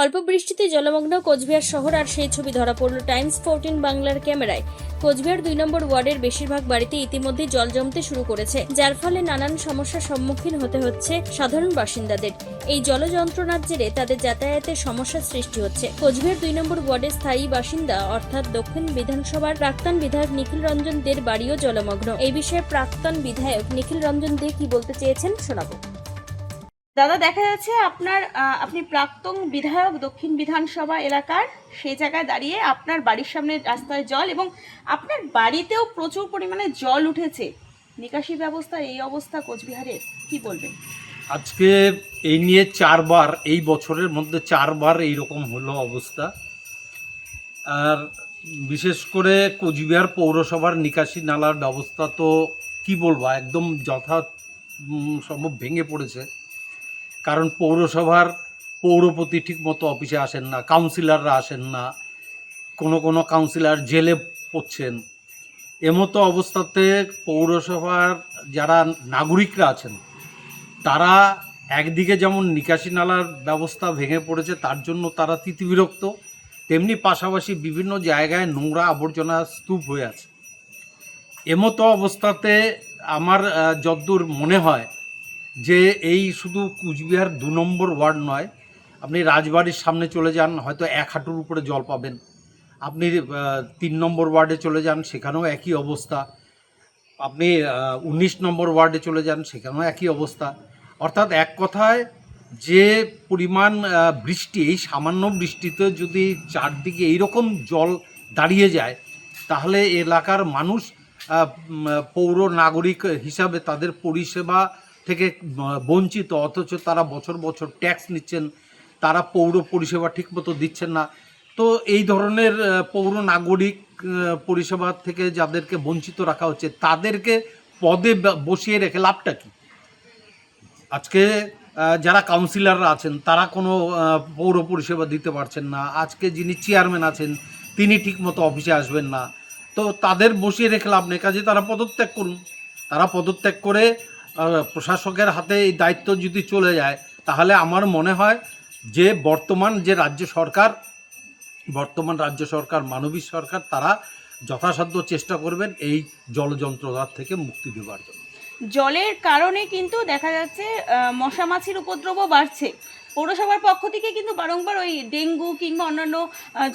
অল্প বৃষ্টিতে জলমগ্ন কোচবিহার শহর, আর সেই ছবি ধরা পড়ল টাইমস 14 বাংলার ক্যামেরায়। কোচবিহার 2 নম্বর ওয়ার্ডের বেশিরভাগ বাড়িতে ইতিমধ্যে জল জমতে শুরু করেছে, যার ফলে নানান সমস্যার সম্মুখীন হতে হচ্ছে সাধারণ বাসিন্দাদের। এই জল যন্ত্রণার জেরে তাদের যাতায়াতের সমস্যার সৃষ্টি হচ্ছে। কোচবিহার 2 নম্বর ওয়ার্ডের স্থায়ী বাসিন্দা অর্থাৎ দক্ষিণ বিধানসভার প্রাক্তন বিধায়ক নিখিল রঞ্জন দের বাড়িও জলমগ্ন। এই বিষয়ে প্রাক্তন বিধায়ক নিখিল রঞ্জন দে কি বলতে চেয়েছেন শোনাবো। দাদা, দেখা যাচ্ছে আপনি প্রাক্তন বিধায়ক দক্ষিণ বিধানসভা এলাকার, সেই জায়গায় দাঁড়িয়ে আপনার বাড়ির সামনে রাস্তায় জল এবং আপনার বাড়িতেও প্রচুর পরিমাণে জল উঠেছে। নিকাশি ব্যবস্থা এই অবস্থা কোচবিহারের, কি বলবেন? আজকে এই নিয়ে 4 বার, এই বছরের মধ্যে 4 বার এইরকম হলো অবস্থা। আর বিশেষ করে কোচবিহার পৌরসভার নিকাশি নালার ব্যবস্থা তো কি বলবো, একদম সম্ভব ভেঙে পড়েছে। কারণ পৌরসভার পৌরপতি ঠিকমতো অফিসে আসেন না, কাউন্সিলররা আসেন না, কোনো কাউন্সিলর জেলে পড়ছেন। এমতো অবস্থাতে পৌরসভার যারা নাগরিকরা আছেন তারা একদিকে যেমন নিকাশি নালার ব্যবস্থা ভেঙে পড়েছে তার জন্য তারা তিতিবিরক্ত, তেমনি পাশাপাশি বিভিন্ন জায়গায় নোংরা আবর্জনা স্তূপ হয়ে আছে। এমতো অবস্থাতে আমার যদ্দূর মনে হয় যে এই শুধু কুচবিহার 2 নম্বর ওয়ার্ড নয়, আপনি রাজবাড়ির সামনে চলে যান, হয়তো 1 হাঁটুর উপরে জল পাবেন। আপনি 3 নম্বর ওয়ার্ডে চলে যান, সেখানেও একই অবস্থা। আপনি 19 নম্বর ওয়ার্ডে চলে যান, সেখানেও একই অবস্থা। অর্থাৎ এক কথায় যে পরিমাণ বৃষ্টি, এই সামান্য বৃষ্টিতে যদি চারদিকে এইরকম জল দাঁড়িয়ে যায় তাহলে এলাকার মানুষ পৌর নাগরিক হিসাবে তাদের পরিষেবা থেকে বঞ্চিত, অথচ তারা বছর বছর ট্যাক্স নিচ্ছেন, তারা পৌর পরিষেবা ঠিকমতো দিচ্ছেন না। তো এই ধরনের পৌর নাগরিক পরিষেবা থেকে যাদেরকে বঞ্চিত রাখা হচ্ছে তাদেরকে পদে বসিয়ে রেখে লাভটা কী? আজকে যারা কাউন্সিলররা আছেন তারা কোনো পৌর পরিষেবা দিতে পারছেন না। আজকে যিনি চেয়ারম্যান আছেন তিনি ঠিকমতো অফিসে আসবেন না। তো তাদের বসিয়ে রেখে লাভ নেই, কাজে তারা পদত্যাগ করুন। তারা পদত্যাগ করে প্রশাসকের হাতে এই দায়িত্ব যদি চলে যায় তাহলে আমার মনে হয় যে বর্তমান রাজ্য সরকার মানবিক সরকার, তারা যথাসাধ্য চেষ্টা করবেন এই জল যন্ত্রণার থেকে মুক্তি দেওয়ার জন্য। জলের কারণে কিন্তু দেখা যাচ্ছে মশা মাছির উপদ্রবও বাড়ছে। পৌরসভার পক্ষ থেকে কিন্তু বারংবার ওই ডেঙ্গু কিংবা অন্যান্য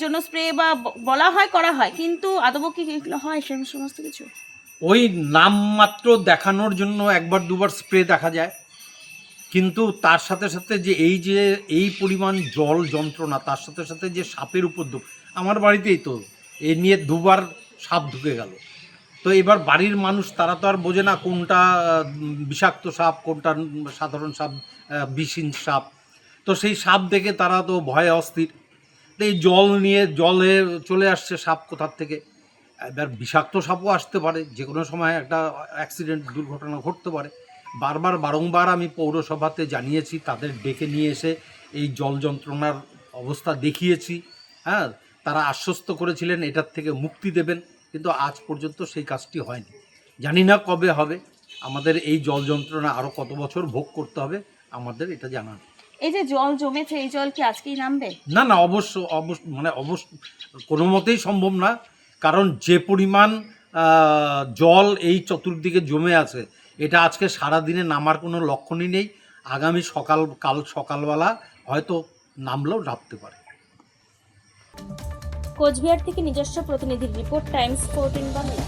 জন্য স্প্রে বা বলা হয়, করা হয়, কিন্তু আদৌ কি এগুলো হয় সে সমস্ত কিছু? ওই নামমাত্র দেখানোর জন্য 1বার 2বার স্প্রে দেখা যায়, কিন্তু তার সাথে সাথে যে এই পরিমাণ জল যন্ত্রণা, তার সাথে সাথে যে সাপের উপদ্রব, আমার বাড়িতেই তো এই নিয়ে 2বার সাপ ঢুকে গেল। তো এবার বাড়ির মানুষ তারা তো আর বোঝে না কোনটা বিষাক্ত সাপ, কোনটা সাধারণ সাপ, বিষহীন সাপ। তো সেই সাপ দেখে তারা তো ভয়ে অস্থির। তো এই জলে চলে আসছে সাপ কোথার থেকে। এবার বিষাক্ত সাপও আসতে পারে, যে কোনো সময় একটা অ্যাক্সিডেন্ট, দুর্ঘটনা ঘটতে পারে। বারংবার আমি পৌরসভাতে জানিয়েছি, তাদের ডেকে নিয়ে এসে এই জল যন্ত্রণার অবস্থা দেখিয়েছি। হ্যাঁ, তারা আশ্বস্ত করেছিলেন এটার থেকে মুক্তি দেবেন, কিন্তু আজ পর্যন্ত সেই কাজটি হয়নি। জানি না কবে হবে। আমাদের এই জল যন্ত্রণা আরও কত বছর ভোগ করতে হবে আমাদের এটা জানা নেই। এই যে জল জমেছে, এই জল কি আজকেই নামবে? না, অবশ্য কোনো মতেই সম্ভব না। কারণ যে পরিমাণ জল এই চতুর্দিকে জমে আছে, এটা আজকে সারাদিনে নামার কোনো লক্ষণই নেই। আগামী কাল সকালবেলা হয়তো নামলেও নামতে পারে। কোচবিহার থেকে নিজস্ব প্রতিনিধির রিপোর্ট, টাইমস 14 বাংলা।